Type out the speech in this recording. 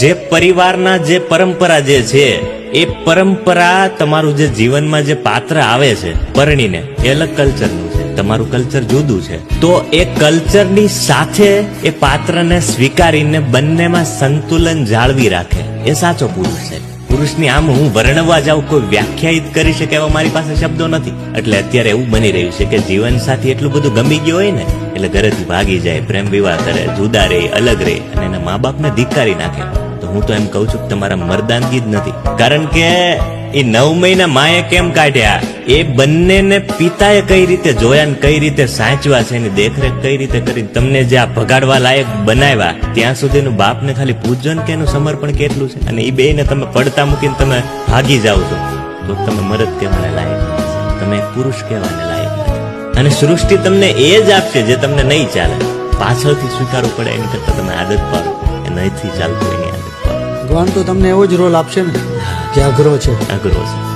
જે પરિવારના જે પરંપરા જે છે એ પરંપરા તમારું જે જીવનમાં જે પાત્ર આવે છે પરણીને એ અલગ કલ્ચરનું છે, તમારું કલ્ચર જુદું છે. તો એ કલ્ચરની સાથે એ પાત્રને સ્વીકારીને બંનેમાં સંતુલન જાળવી રાખે એ સાચો પુરુષ છે. પુરુષની આમ હું વર્ણવા જાઉં, કોઈ વ્યાખ્યાયિત કરી શકે એવા મારી પાસે શબ્દો નથી. એટલે અત્યારે એવું બની રહ્યું છે કે જીવન સાથી એટલું બધું ગમી ગયું હોય ને એટલે ઘરેથી ભાગી જાય, પ્રેમ વિવાહ કરે, જુદા રહે, અલગ રહે અને એના મા બાપને ધિક્કારી નાખે. તો હું તો એમ કહું છું કે તમારા મર્દાનગી જ નથી. કારણ કે એ 9 મહિના માએ કેમ કાઢ્યા, એ બંનેને પિતાએ કઈ રીતે જોયા ને કઈ રીતે સાચવા છે, એની દેખરેખ કઈ રીતે કરી, તમને જે આ ભગાડવા લાયક બનાવ્યા ત્યાં સુધીનું બાપને ખાલી પૂજન કે એનું સમર્પણ કેટલું છે. અને એ બેયને તમે પડતા મૂકીને તમે ભાગી જાઓ છો તો તમે મરદ કહેવાને લાયક નથી, તમે એક પુરુષ કહેવાને લાયક નથી. અને સૃષ્ટિ તમને એ જ આપશે જે તમને નહીં ચાલે. પાછળથી સ્વીકારવું પડે એની કરતા તમે આદત પાડો, એ નહીંથી ચાલતું એની આદત પાડો. ભગવાન તો તમને એવો જ રોલ આપશે ને જે અઘરો છે. અઘરો છે.